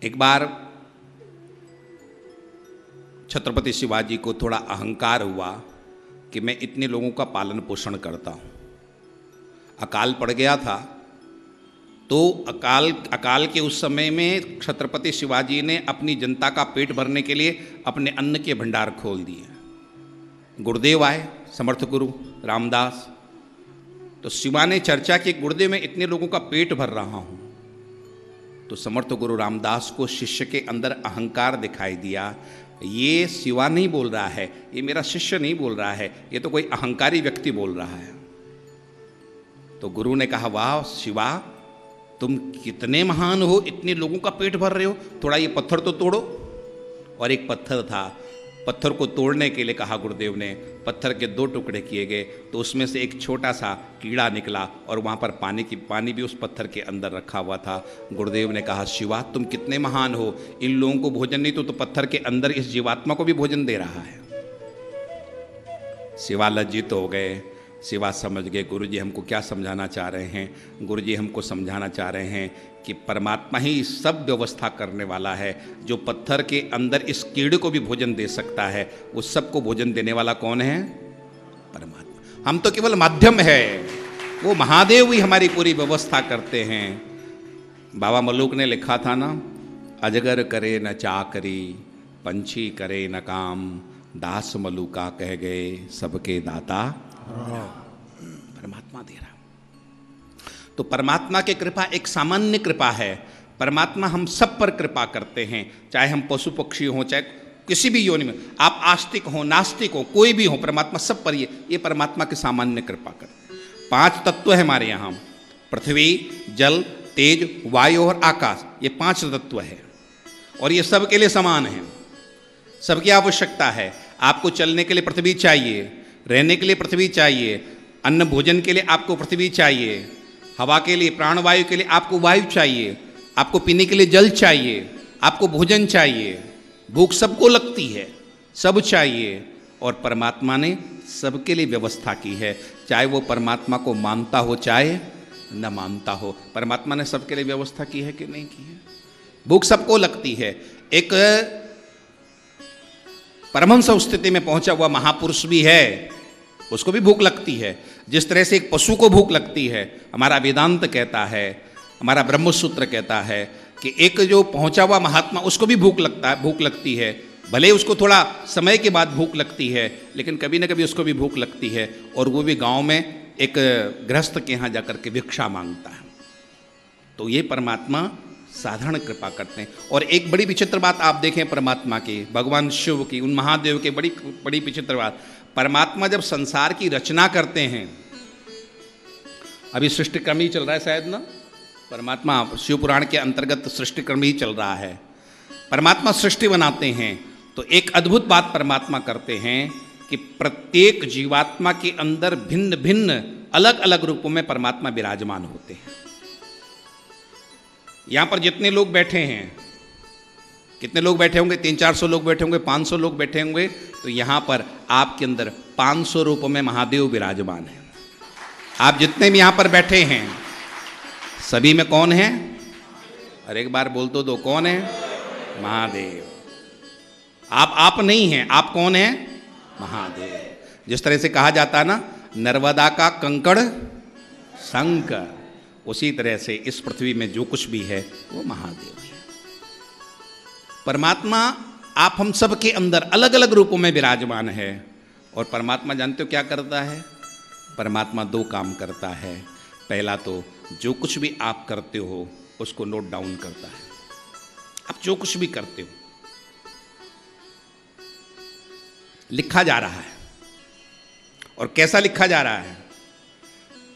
एक बार छत्रपति शिवाजी को थोड़ा अहंकार हुआ कि मैं इतने लोगों का पालन पोषण करता हूँ। अकाल पड़ गया था, तो अकाल के उस समय में छत्रपति शिवाजी ने अपनी जनता का पेट भरने के लिए अपने अन्न के भंडार खोल दिए। गुरुदेव आए, समर्थ गुरु रामदास। तो शिवा ने चर्चा की, गुरुदेव मैं इतने लोगों का पेट भर रहा हूँ। तो समर्थ गुरु रामदास को शिष्य के अंदर अहंकार दिखाई दिया। ये शिवा नहीं बोल रहा है, ये मेरा शिष्य नहीं बोल रहा है, ये तो कोई अहंकारी व्यक्ति बोल रहा है। तो गुरु ने कहा, वाह शिवा, तुम कितने महान हो, इतने लोगों का पेट भर रहे हो, थोड़ा ये पत्थर तो तोड़ो। और एक पत्थर था, पत्थर को तोड़ने के लिए कहा गुरुदेव ने। पत्थर के 2 टुकड़े किए गए, तो उसमें से एक छोटा सा कीड़ा निकला और वहाँ पर पानी भी उस पत्थर के अंदर रखा हुआ था। गुरुदेव ने कहा, शिवा तुम कितने महान हो, इन लोगों को भोजन नहीं तो पत्थर के अंदर इस जीवात्मा को भी भोजन दे रहा है। शिवा लज्जित हो गए। शिवा समझ गए गुरुजी हमको क्या समझाना चाह रहे हैं। गुरुजी हमको समझाना चाह रहे हैं कि परमात्मा ही सब व्यवस्था करने वाला है। जो पत्थर के अंदर इस कीड़े को भी भोजन दे सकता है, वो सबको भोजन देने वाला कौन है? परमात्मा। हम तो केवल माध्यम है, वो महादेव ही हमारी पूरी व्यवस्था करते हैं। बाबा मलूक ने लिखा था ना, अजगर करे न चाकरी, पंछी करे न काम, दास मलूका कह गए सबके दाता परमात्मा दे रहा। तो परमात्मा की कृपा एक सामान्य कृपा है। परमात्मा हम सब पर कृपा करते हैं, चाहे हम पशु पक्षी हों, चाहे किसी भी योनि में, आप आस्तिक हो नास्तिक हो, कोई भी हो, परमात्मा सब पर ये परमात्मा की सामान्य कृपा करते हैं। 5 तत्व है हमारे यहाँ, पृथ्वी, जल, तेज, वायु और आकाश, ये 5 तत्व है। और ये सबके लिए समान है, सबकी आवश्यकता है। आपको चलने के लिए पृथ्वी चाहिए, रहने के लिए पृथ्वी चाहिए, अन्न भोजन के लिए आपको पृथ्वी चाहिए, हवा के लिए प्राणवायु के लिए आपको वायु चाहिए, आपको पीने के लिए जल चाहिए, आपको भोजन चाहिए, भूख सबको लगती है, सब चाहिए। और परमात्मा ने सबके लिए व्यवस्था की है, चाहे वो परमात्मा को मानता हो चाहे न मानता हो। परमात्मा ने सबके लिए व्यवस्था की है कि नहीं की है? भूख सबको लगती है। एक परमहंस स्थिति में पहुंचा हुआ महापुरुष भी है, उसको भी भूख लगती है। जिस तरह से एक पशु को भूख लगती है, हमारा वेदांत कहता है, हमारा ब्रह्मसूत्र कहता है कि एक जो पहुंचा हुआ महात्मा, उसको भी भूख लगती है। भले उसको थोड़ा समय के बाद भूख लगती है, लेकिन कभी न कभी उसको भी भूख लगती है, और वो भी गांव में एक गृहस्थ के यहाँ जाकर के भिक्षा मांगता है। तो ये परमात्मा साधारण कृपा करते हैं। और एक बड़ी विचित्र बात आप देखें परमात्मा की, भगवान शिव की, उन महादेव की बड़ी विचित्र बात, परमात्मा जब संसार की रचना करते हैं, अभी सृष्टि क्रम ही चल रहा है शायद ना, परमात्मा शिव पुराण के अंतर्गत सृष्टि क्रम ही चल रहा है। परमात्मा सृष्टि बनाते हैं, तो एक अद्भुत बात परमात्मा करते हैं कि प्रत्येक जीवात्मा के अंदर भिन्न भिन्न अलग अलग रूपों में परमात्मा विराजमान होते हैं। यहां पर जितने लोग बैठे हैं, कितने लोग बैठे होंगे? 300-400 लोग बैठे होंगे, 500 लोग बैठे होंगे। तो यहाँ पर आपके अंदर 500 रूपों में महादेव विराजमान है। आप जितने भी यहाँ पर बैठे हैं, सभी में कौन है? अरे एक बार बोल दो कौन है? महादेव। आप नहीं हैं, आप कौन हैं? महादेव। जिस तरह से कहा जाता है ना, नर्मदा का कंकड़ शंकर, उसी तरह से इस पृथ्वी में जो कुछ भी है वो महादेव है। परमात्मा आप हम सब के अंदर अलग अलग रूपों में विराजमान है। और परमात्मा जानते हो क्या करता है? परमात्मा 2 काम करता है। पहला तो जो कुछ भी आप करते हो उसको नोट डाउन करता है। आप जो कुछ भी करते हो लिखा जा रहा है। और कैसा लिखा जा रहा है?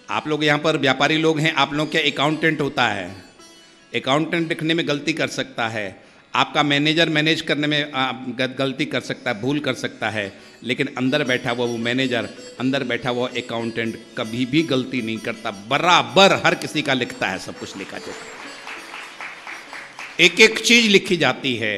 आप लोग यहाँ पर व्यापारी लोग हैं, आप लोग क्या अकाउंटेंट होता है? अकाउंटेंट लिखने में गलती कर सकता है, आपका मैनेजर मैनेज करने में गलती कर सकता है, भूल कर सकता है, लेकिन अंदर बैठा हुआ वो मैनेजर, अंदर बैठा हुआ अकाउंटेंट कभी भी गलती नहीं करता, बराबर हर किसी का लिखता है, सब कुछ लिखा जाता है। एक एक चीज लिखी जाती है,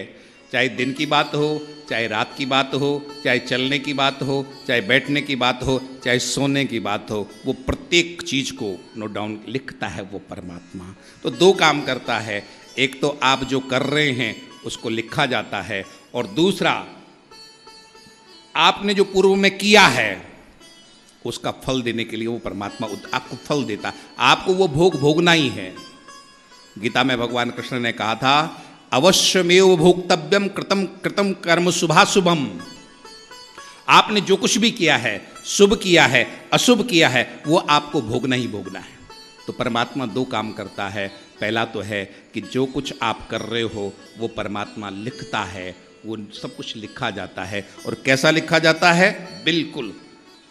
चाहे दिन की बात हो, चाहे रात की बात हो, चाहे चलने की बात हो, चाहे बैठने की बात हो, चाहे सोने की बात हो, वो प्रत्येक चीज को नोट डाउन लिखता है वो परमात्मा। तो 2 काम करता है, एक तो आप जो कर रहे हैं उसको लिखा जाता है, और दूसरा आपने जो पूर्व में किया है उसका फल देने के लिए वो परमात्मा आपको फल देता, आपको वो भोग भोगना ही है। गीता में भगवान कृष्ण ने कहा था, अवश्यमेव भोक्तव्यम कृतम कृतम कर्म शुभाशुभम। आपने जो कुछ भी किया है, शुभ किया है अशुभ किया है, वो आपको भोगना ही भोगना है। तो परमात्मा दो काम करता है। पहला तो है कि जो कुछ आप कर रहे हो वो परमात्मा लिखता है, वो सब कुछ लिखा जाता है। और कैसा लिखा जाता है? बिल्कुल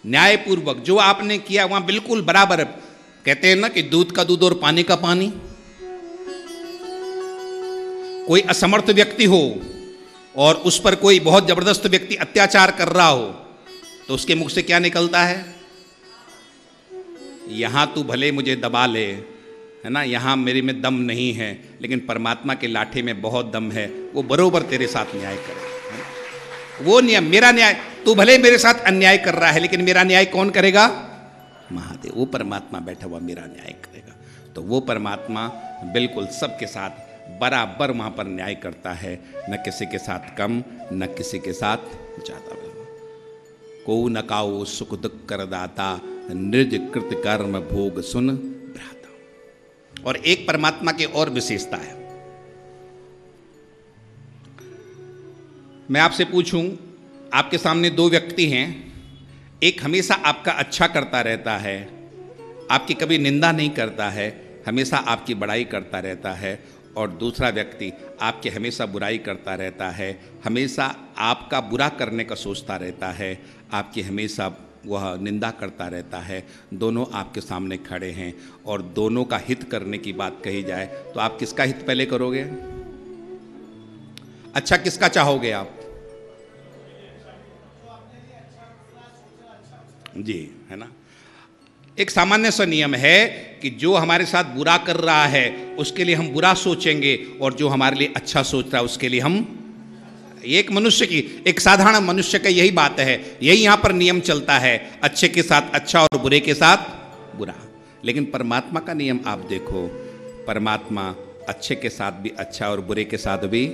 न्यायपूर्वक। जो आपने किया वहां बिल्कुल बराबर। कहते हैं ना कि दूध का दूध और पानी का पानी। कोई असमर्थ व्यक्ति हो और उस पर कोई बहुत जबरदस्त व्यक्ति अत्याचार कर रहा हो तो उसके मुख से क्या निकलता है? यहां तू भले मुझे दबा ले, है ना, यहां मेरे में दम नहीं है, लेकिन परमात्मा के लाठे में बहुत दम है, वो बरोबर तेरे साथ न्याय करे। वो न्याय, मेरा न्याय, तू भले मेरे साथ अन्याय कर रहा है लेकिन मेरा न्याय कौन करेगा? महादेव। वो परमात्मा बैठा हुआ मेरा न्याय करेगा। तो वो परमात्मा बिल्कुल सबके साथ बराबर वहां पर न्याय करता है, न किसी के साथ कम न किसी के साथ ज्यादा। को न काओ सुख दुख कर दाता, निज कृत कर्म भोग सुन भ्राता। और एक परमात्मा की और विशेषता है। मैं आपसे पूछूं, आपके सामने दो व्यक्ति हैं, एक हमेशा आपका अच्छा करता रहता है, आपकी कभी निंदा नहीं करता है, हमेशा आपकी बड़ाई करता रहता है, और दूसरा व्यक्ति आपके हमेशा बुराई करता रहता है, हमेशा आपका बुरा करने का सोचता रहता है, आपकी हमेशा वह निंदा करता रहता है। दोनों आपके सामने खड़े हैं और दोनों का हित करने की बात कही जाए तो आप किसका हित पहले करोगे? अच्छा किसका चाहोगे आप? जी, है ना। एक सामान्य सा नियम है कि जो हमारे साथ बुरा कर रहा है उसके लिए हम बुरा सोचेंगे, और जो हमारे लिए अच्छा सोच रहा है उसके लिए हम, एक मनुष्य की, एक साधारण मनुष्य का यही बात है, यही यहां पर नियम चलता है, अच्छे के साथ अच्छा और बुरे के साथ बुरा। लेकिन परमात्मा का नियम आप देखो, परमात्मा अच्छे के साथ भी अच्छा और बुरे के साथ भी